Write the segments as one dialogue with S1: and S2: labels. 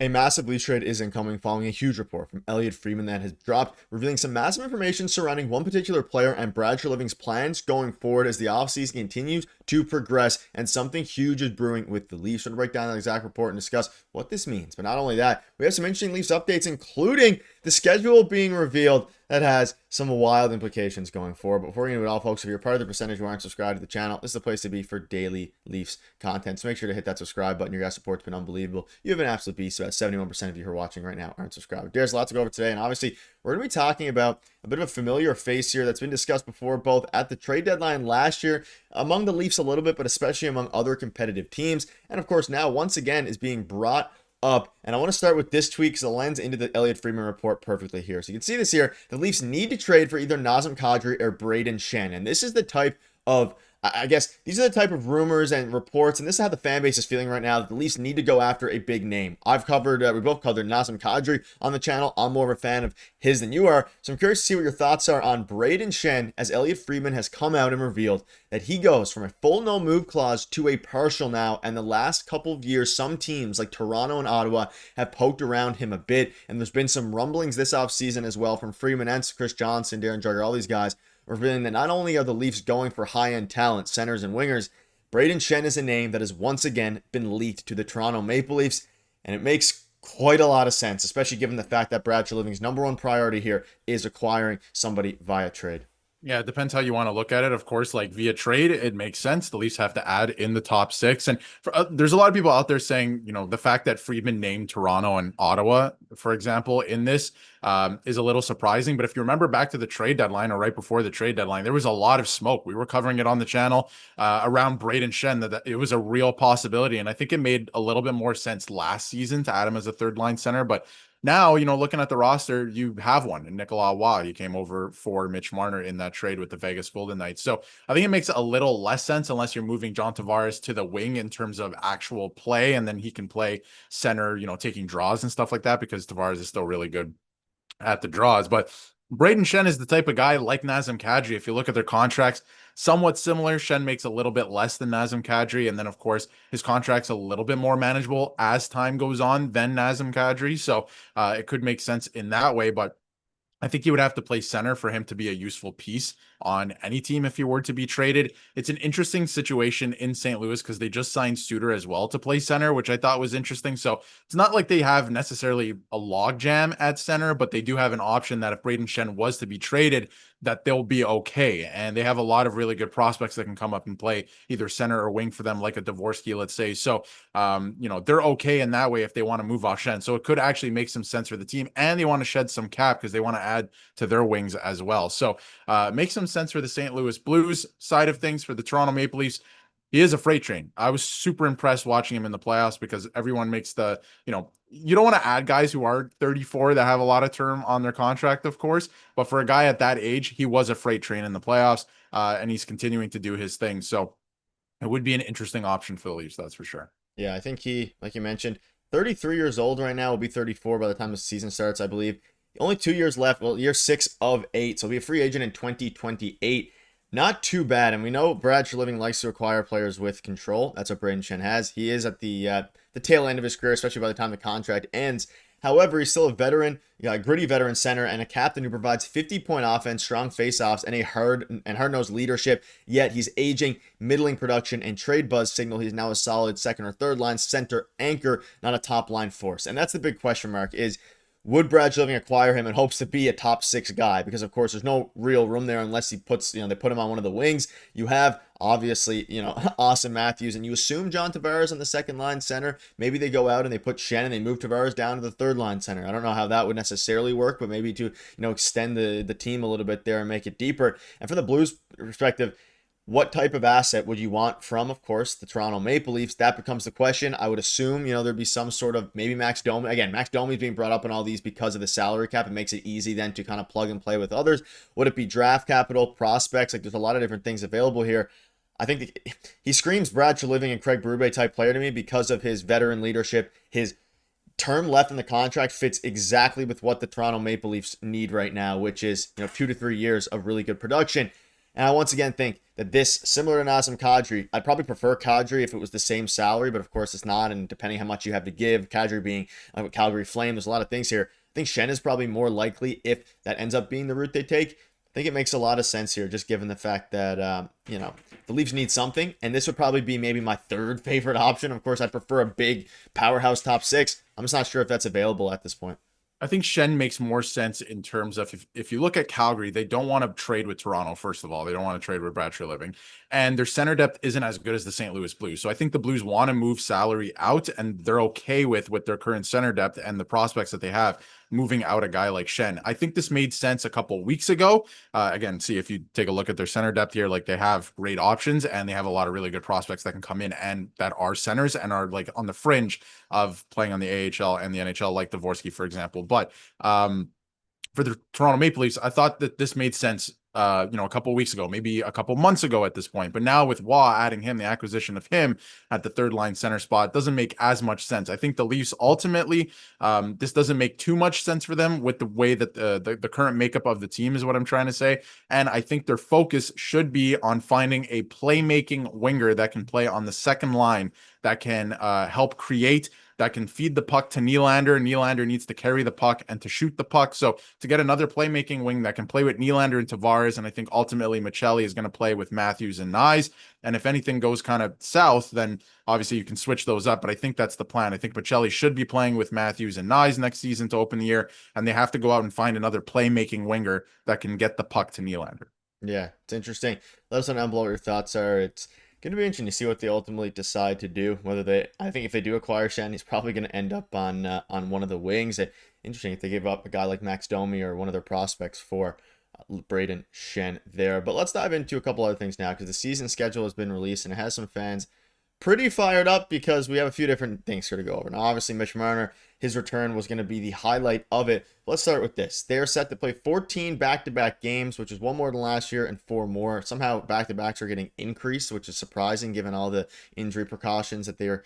S1: A massive Leafs trade is incoming following a huge report from Friedman that has dropped, revealing some massive information surrounding one particular player and Brad Treliving's plans going forward as the offseason continues to progress, and something huge is brewing with the Leafs. We're going to break down that exact report and discuss what this means. But not only that, we have some interesting Leafs updates, including the schedule being revealed that has some wild implications going forward. But before we get into it all, folks, if you're part of the percentage who aren't subscribed to the channel, this is the place to be for daily Leafs content. So make sure to hit that subscribe button. Your guys' support's been unbelievable. You have an absolute beast. About 71% of you who are watching right now aren't subscribed. There's a lot to go over today. And obviously, we're going to be talking about a bit of a familiar face here that's been discussed before, both at the trade deadline last year, among the Leafs a little bit, but especially among other competitive teams. And of course, now once again is being brought up. And I want to start with this tweet because it lends into the Friedman report perfectly here. So you can see this here. The Leafs need to trade for either Nazem Kadri or Brayden Schenn. And this is the type of, I guess, these are the type of rumors and reports, and this is how the fan base is feeling right now, that the Leafs need to go after a big name. I've covered, we both covered Nazem Kadri on the channel. I'm more of a fan of his than you are. So I'm curious to see what your thoughts are on Brayden Schenn, as Friedman has come out and revealed that he goes from a full no move clause to a partial now. And the last couple of years, some teams like Toronto and Ottawa have poked around him a bit. And there's been some rumblings this offseason as well from Friedman and Chris Johnson, Darren Jugger, all these guys, revealing that not only are the Leafs going for high-end talent, centers and wingers, Brayden Schenn is a name that has once again been leaked to the Toronto Maple Leafs, and it makes quite a lot of sense, especially given the fact that Brad Treliving's number one priority here is acquiring somebody via trade.
S2: Yeah, it depends how you want to look at it. Of course, like via trade, it makes sense. The Leafs have to add in the top six. And there's a lot of people out there saying, the fact that Friedman named Toronto and Ottawa, for example, in this is a little surprising. But if you remember back to the trade deadline or right before the trade deadline, there was a lot of smoke. We were covering it on the channel around Brayden Schenn, that it was a real possibility. And I think it made a little bit more sense last season to add him as a third line center. But now, looking at the roster, you have one. And Nicolas Waugh, he came over for Mitch Marner in that trade with the Vegas Golden Knights. So I think it makes a little less sense unless you're moving John Tavares to the wing in terms of actual play. And then he can play center, taking draws and stuff like that, because Tavares is still really good at the draws. But Brayden Schenn is the type of guy like Nazem Kadri. If you look at their contracts, somewhat similar. Schenn makes a little bit less than Nazem Kadri. And then, of course, his contract's a little bit more manageable as time goes on than Nazem Kadri. So it could make sense in that way. But I think you would have to play center for him to be a useful piece on any team if he were to be traded. It's an interesting situation in St. Louis because they just signed Suter as well to play center, which I thought was interesting. So it's not like they have necessarily a logjam at center, but they do have an option that if Brayden Schenn was to be traded, that they'll be okay. And they have a lot of really good prospects that can come up and play either center or wing for them, like a Dvorsky, let's say. So, they're okay in that way if they want to move off Schenn. So it could actually make some sense for the team, and they want to shed some cap because they want to add to their wings as well. So make some sense for the St. Louis Blues side of things. For the Toronto Maple Leafs, he is a freight train. I was super impressed watching him in the playoffs because everyone makes you don't want to add guys who are 34 that have a lot of term on their contract, of course. But for a guy at that age, he was a freight train in the playoffs, and he's continuing to do his thing. So it would be an interesting option for the Leafs, that's for sure.
S1: Yeah, I think he, like you mentioned, 33 years old right now, will be 34 by the time the season starts, I believe. Only 2 years left. Well, year 6 of 8. So he'll be a free agent in 2028. Not too bad. And we know Brad Treliving likes to acquire players with control. That's what Brayden Schenn has. He is at the tail end of his career, especially by the time the contract ends. However, he's still a veteran, a gritty veteran center, and a captain who provides 50-point offense, strong faceoffs, and a hard-nosed leadership. Yet he's aging, middling production, and trade buzz signal he's now a solid second or third line center anchor, not a top line force. And that's the big question mark is, would Brad Treliving acquire him in hopes to be a top 6 guy? Because, of course, there's no real room there unless he puts, they put him on one of the wings. You have, obviously, Austin Matthews, and you assume John Tavares on the second line center. Maybe they go out and they put Schenn and they move Tavares down to the third line center. I don't know how that would necessarily work, but maybe to, extend the team a little bit there and make it deeper. And from the Blues perspective, what type of asset would you want from, of course, the Toronto Maple Leafs? That becomes the question. I would assume, there'd be some sort of maybe Max Domi. Again, Max Domi is being brought up in all these because of the salary cap. It makes it easy then to kind of plug and play with others. Would it be draft capital, prospects? Like, there's a lot of different things available here. I think he screams Brad Treliving and Craig Berube type player to me because of his veteran leadership. His term left in the contract fits exactly with what the Toronto Maple Leafs need right now, which is 2 to 3 years of really good production. And I once again think that this, similar to Nazem Kadri, I'd probably prefer Kadri if it was the same salary, but of course it's not. And depending how much you have to give, Kadri being a Calgary Flame, there's a lot of things here. I think Schenn is probably more likely if that ends up being the route they take. I think it makes a lot of sense here, just given the fact that, the Leafs need something. And this would probably be maybe my third favorite option. Of course, I'd prefer a big powerhouse top six. I'm just not sure if that's available at this point.
S2: I think Schenn makes more sense in terms of if you look at Calgary, they don't want to trade with Toronto, first of all. They don't want to trade with Brad Living. And their center depth isn't as good as the St. Louis Blues. So I think the Blues want to move salary out, and they're okay with their current center depth and the prospects that they have moving out a guy like Schenn. I think this made sense a couple of weeks ago. Again, see, if you take a look at their center depth here, like they have great options and they have a lot of really good prospects that can come in and that are centers and are like on the fringe of playing on the AHL and the NHL, like Dvorsky, for example. But for the Toronto Maple Leafs, I thought that this made sense a couple of weeks ago, maybe a couple months ago at this point. But now with Waugh adding him, the acquisition of him at the third line center spot doesn't make as much sense. I think the Leafs ultimately, this doesn't make too much sense for them with the way that the current makeup of the team is what I'm trying to say. And I think their focus should be on finding a playmaking winger that can play on the second line, that can help create, that can feed the puck to Nylander. Nylander needs to carry the puck and to shoot the puck. So to get another playmaking wing that can play with Nylander and Tavares, and I think ultimately Michelli is going to play with Matthews and Nyes. And if anything goes kind of south, then obviously you can switch those up. But I think that's the plan. I think Michelli should be playing with Matthews and Nyes next season to open the year, and they have to go out and find another playmaking winger that can get the puck to Nylander.
S1: Yeah, it's interesting. Let us know down below what your thoughts are. It's going to be interesting to see what they ultimately decide to do. I think if they do acquire Schenn, he's probably going to end up on one of the wings. Interesting if they give up a guy like Max Domi or one of their prospects for Brayden Schenn there. But let's dive into a couple other things now, because the season schedule has been released and it has some fans pretty fired up because we have a few different things here to go over. Now, obviously, Mitch Marner, his return was going to be the highlight of it. Let's start with this. They are set to play 14 back-to-back games, which is one more than last year, and 4 more. Somehow, back-to-backs are getting increased, which is surprising given all the injury precautions that they are,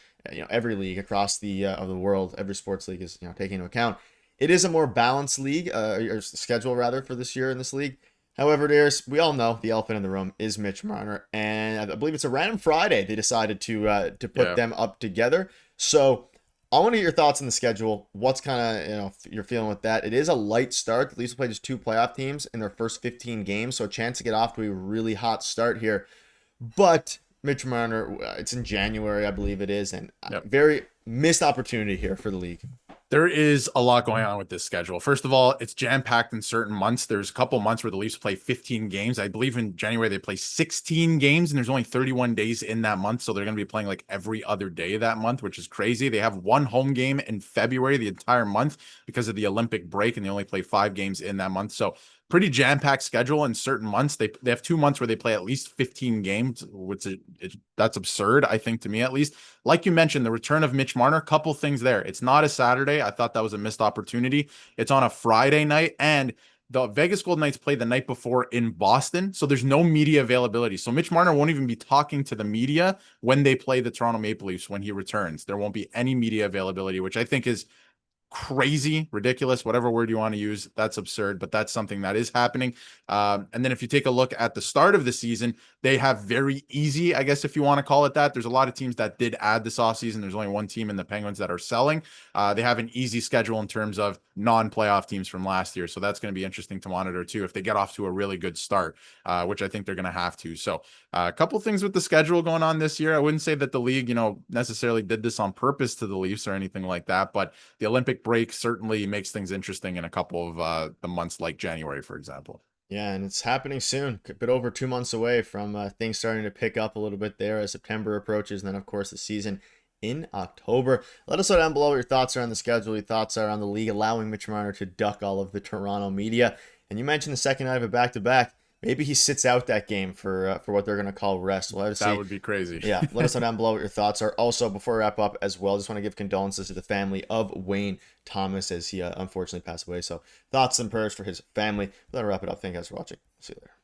S1: every league across the of the world, every sports league is taking into account. It is a more balanced league, or schedule rather, for this year in this league. However, we all know the elephant in the room is Mitch Marner, and I believe it's a random Friday they decided to put them up together. So I want to get your thoughts on the schedule. What's kind of you're feeling with that? It is a light start. The Leafs will play just 2 playoff teams in their first 15 games, so a chance to get off to a really hot start here. But Mitch Marner, it's in January, I believe it is, and very missed opportunity here for the league.
S2: There is a lot going on with this schedule. First of all, it's jam-packed in certain months. There's a couple months where the Leafs play 15 games. I believe in January they play 16 games, and there's only 31 days in that month, so they're going to be playing like every other day that month, which is crazy. They have 1 home game in February the entire month because of the Olympic break, and they only play 5 games in that month. So pretty jam-packed schedule in certain months. They have 2 months where they play at least 15 games, which that's absurd, I think, to me at least. Like you mentioned, the return of Mitch Marner, couple things there. It's not a Saturday. I thought that was a missed opportunity. It's on a Friday night, and the Vegas Golden Knights play the night before in Boston, so there's no media availability. So Mitch Marner won't even be talking to the media when they play the Toronto Maple Leafs when he returns. There won't be any media availability, which I think is crazy, ridiculous, whatever word you want to use. That's absurd, but that's something that is happening. And then if you take a look at the start of the season, they have very easy, I guess, if you want to call it that. There's a lot of teams that did add this offseason. There's only 1 team in the Penguins that are selling. They have an easy schedule in terms of non-playoff teams from last year. So that's going to be interesting to monitor too, if they get off to a really good start, which I think they're going to have to. So a couple things with the schedule going on this year. I wouldn't say that the league, necessarily did this on purpose to the Leafs or anything like that, but the Olympic break certainly makes things interesting in a couple of the months like January, for example.
S1: Yeah, and it's happening soon. A bit over 2 months away from things starting to pick up a little bit there as September approaches, and then, of course, the season in October. Let us know down below what your thoughts are on the schedule, your thoughts are on the league allowing Mitch Marner to duck all of the Toronto media. And you mentioned the second night of a back-to-back. Maybe he sits out that game for what they're going to call rest. We'll have to see.
S2: That would be crazy.
S1: Yeah, let us know down below what your thoughts are. Also, before we wrap up as well, just want to give condolences to the family of Wayne Thomas as he unfortunately passed away. So thoughts and prayers for his family. Let's wrap it up. Thank you guys for watching. See you later.